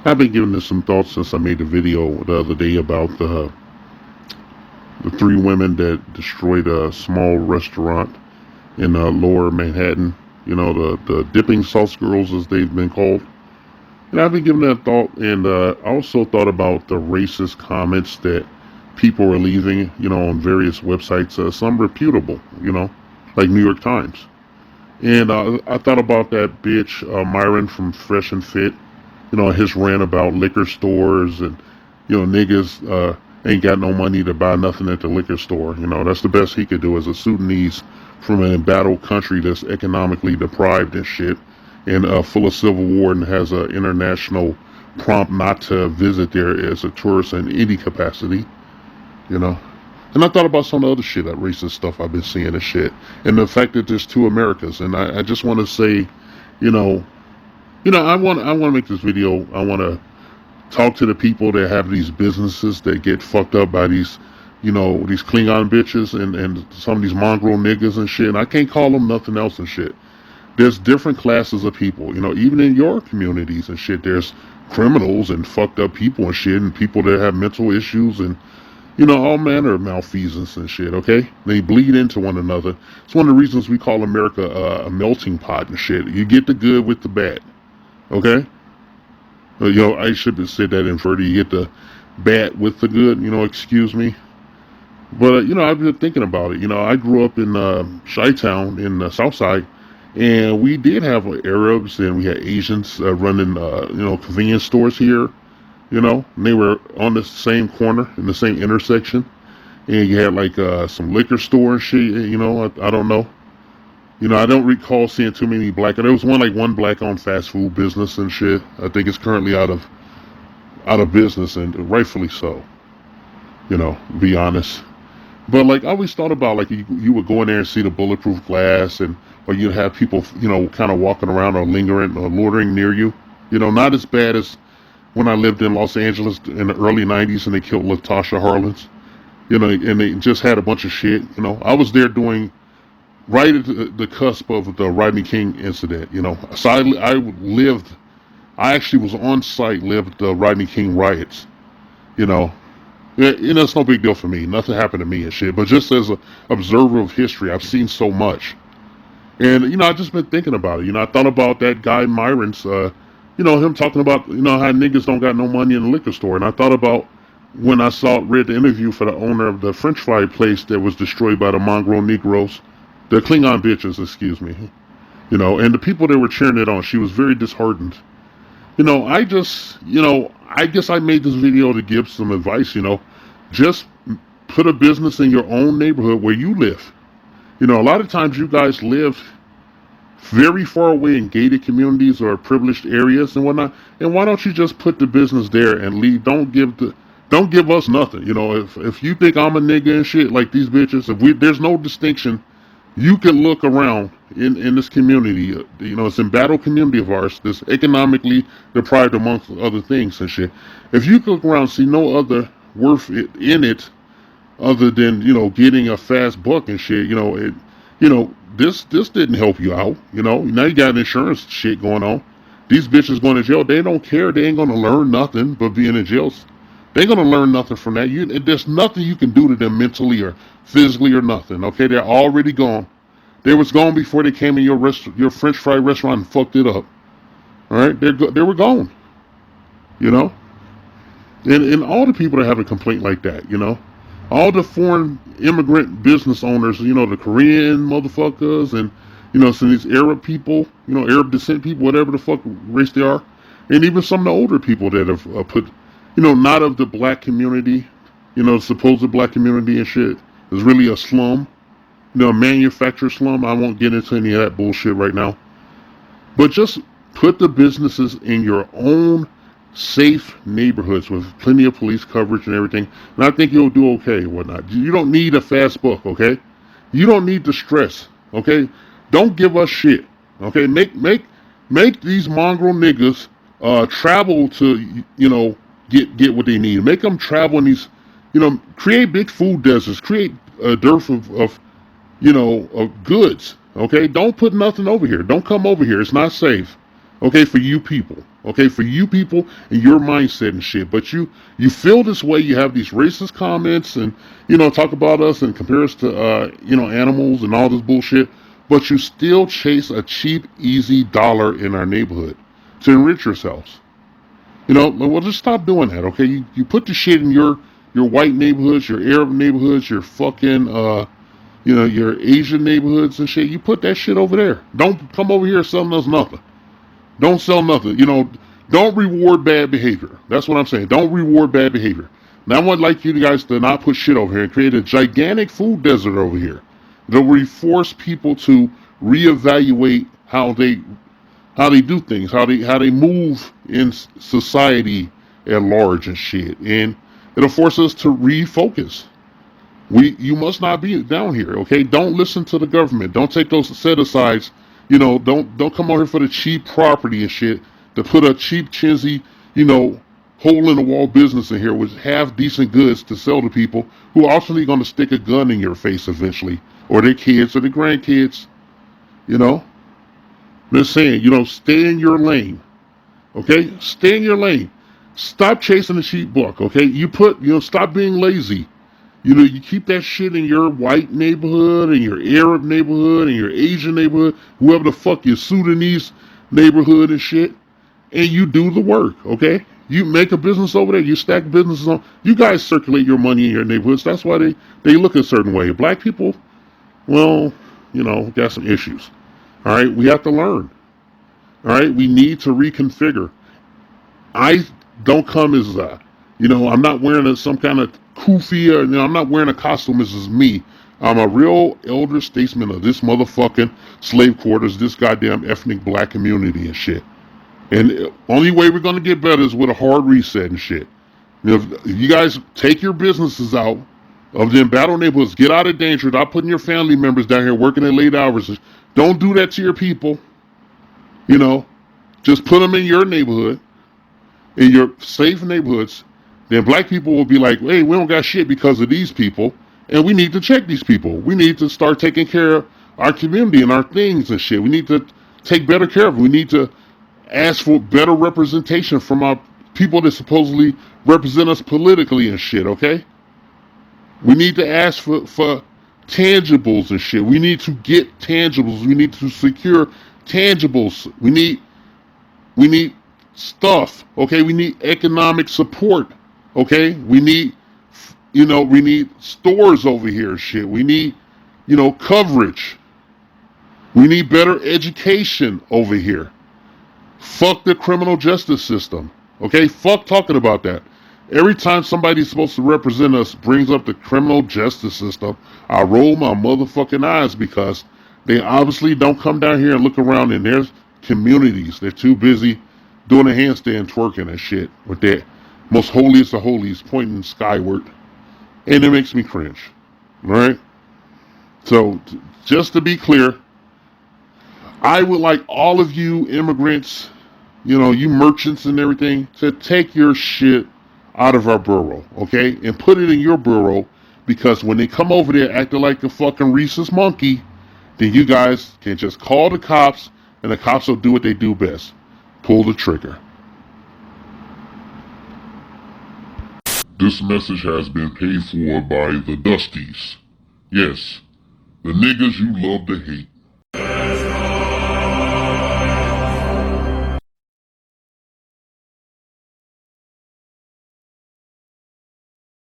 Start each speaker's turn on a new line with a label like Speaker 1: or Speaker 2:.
Speaker 1: I've been giving this some thoughts since I made a video the other day about the three women that destroyed a small restaurant in lower Manhattan. You know, the dipping sauce girls, as they've been called. And I've been giving that thought, and I also thought about the racist comments that people were leaving, on various websites, some reputable, like New York Times. And I thought about that bitch, Myron from Fresh and Fit, his rant about liquor stores and, niggas ain't got no money to buy nothing at the liquor store. That's the best he could do as a Sudanese from an embattled country that's economically deprived and shit and full of civil war and has an international prompt not to visit there as a tourist in any capacity, you know. And I thought about some of the other shit, that racist stuff I've been seeing and shit, and the fact that there's two Americas. And I just want to say, you know, I want to make this video. I want to talk to the people that have these businesses that get fucked up by these, these Klingon bitches and some of these mongrel niggas and shit. And I can't call them nothing else and shit. There's different classes of people, even in your communities and shit. There's criminals and fucked up people and shit, and people that have mental issues and, all manner of malfeasance and shit, okay? They bleed into one another. It's one of the reasons we call America a melting pot and shit. You get the good with the bad, okay? I should have said that inverted. You get the bad with the good, excuse me. But, I've been thinking about it. I grew up in Chi-Town in the South Side, and we did have Arabs and we had Asians running, convenience stores here, and they were on the same corner in the same intersection. And you had like some liquor store and shit, I don't know. I don't recall seeing too many black. There was one black-owned fast food business and shit. I think it's currently out of business, and rightfully so. To be honest. But like I always thought about, like you would go in there and see the bulletproof glass, or you'd have people, kind of walking around or lingering or loitering near you. Not as bad as when I lived in Los Angeles in the early '90s and they killed Latasha Harlins. And they just had a bunch of shit. I was there doing right at the cusp of the Rodney King incident. So I actually was on site, lived the Rodney King riots. It's no big deal for me. Nothing happened to me and shit. But just as an observer of history, I've seen so much. And, I've just been thinking about it. I thought about that guy Myron's, him talking about, how niggas don't got no money in the liquor store. And I thought about when I read the interview for the owner of the French fry place that was destroyed by the mongrel Negroes, the Klingon bitches, excuse me. And the people that were cheering it on, she was very disheartened. I guess I made this video to give some advice, just put a business in your own neighborhood where you live. A lot of times you guys live very far away in gated communities or privileged areas and whatnot. And why don't you just put the business there and leave? Don't give us nothing. If you think I'm a nigga and shit like these bitches, there's no distinction. You can look around in this community, it's embattled community of ours, that's economically deprived amongst other things and shit. If you look around, see no other worth in it other than, getting a fast buck and shit, this didn't help you out, now you got insurance shit going on. These bitches going to jail, they don't care, they ain't gonna learn nothing but being in jail. They ain't gonna learn nothing from that. There's nothing you can do to them mentally or physically or nothing. Okay, they're already gone. They was gone before they came in your French fry restaurant and fucked it up. All right, they were gone. And all the people that have a complaint like that, all the foreign immigrant business owners, the Korean motherfuckers, and some of these Arab people, Arab descent people, whatever the fuck race they are, and even some of the older people that have put. Not of the black community, supposed black community and shit. It's really a slum, a manufactured slum. I won't get into any of that bullshit right now. But just put the businesses in your own safe neighborhoods with plenty of police coverage and everything. And I think you'll do okay and whatnot. You don't need a fast buck, okay? You don't need the stress, okay? Don't give us shit, okay? Make these mongrel niggas travel to, get what they need. Make them travel in these, create big food deserts, create a dearth of goods. Okay, don't put nothing over here. Don't come over here. It's not safe. Okay, for you people. Okay, for you people and your mindset and shit. But you feel this way. You have these racist comments and talk about us and compare us to animals and all this bullshit. But you still chase a cheap, easy dollar in our neighborhood to enrich yourselves. Well, just stop doing that. Okay, you put the shit in your white neighborhoods, your Arab neighborhoods, your fucking your Asian neighborhoods and shit. You put that shit over there. Don't come over here selling us nothing. Don't sell nothing. Don't reward bad behavior. That's what I'm saying. Don't reward bad behavior. Now, I would like you guys to not put shit over here and create a gigantic food desert over here. That will force people to reevaluate how they do things, how they move in society at large and shit, and it'll force us to refocus. You must not be down here, okay? Don't listen to the government. Don't take those set asides. Don't come over here for the cheap property and shit to put a cheap, chintzy, hole in the wall business in here with half decent goods to sell to people who are ultimately going to stick a gun in your face eventually, or their kids or their grandkids. You know, they're saying, stay in your lane, okay? Stay in your lane. Stop chasing the cheap buck, okay? Stop being lazy. You keep that shit in your white neighborhood, and your Arab neighborhood, and your Asian neighborhood, whoever the fuck your Sudanese neighborhood and shit, and you do the work, okay? You make a business over there, you stack businesses on. You guys circulate your money in your neighborhoods. That's why they look a certain way. Black people, well, got some issues. All right, we have to learn. All right, we need to reconfigure. I don't come as I'm not wearing some kind of kufi, or I'm not wearing a costume. This is me. I'm a real elder statesman of this motherfucking slave quarters, this goddamn ethnic black community and shit. And the only way we're gonna get better is with a hard reset and shit. If you guys take your businesses out of them battle neighborhoods, get out of danger, not putting your family members down here working at late hours. Don't do that to your people. Just put them in your neighborhood, in your safe neighborhoods. Then black people will be like, hey, we don't got shit because of these people, and we need to check these people. We need to start taking care of our community and our things and shit. We need to take better care of it. We need to ask for better representation from our people that supposedly represent us politically and shit, okay? We need to ask for tangibles and shit. We need to get tangibles. We need to secure tangibles. We need stuff, okay? We need economic support, okay? We need stores over here, shit. We need, coverage. We need better education over here. Fuck the criminal justice system, okay? Fuck talking about that. Every time somebody's supposed to represent us brings up the criminal justice system, I roll my motherfucking eyes because they obviously don't come down here and look around in their communities. They're too busy doing a handstand twerking and shit with that most holiest of holies pointing skyward. And it makes me cringe. Alright? So, just to be clear, I would like all of you immigrants, you merchants and everything, to take your shit out of our borough, okay? And put it in your borough, because when they come over there acting like a fucking rhesus monkey, then you guys can just call the cops, and the cops will do what they do best. Pull the trigger. This message has been paid for by the Dusties. Yes, the niggas you love to hate.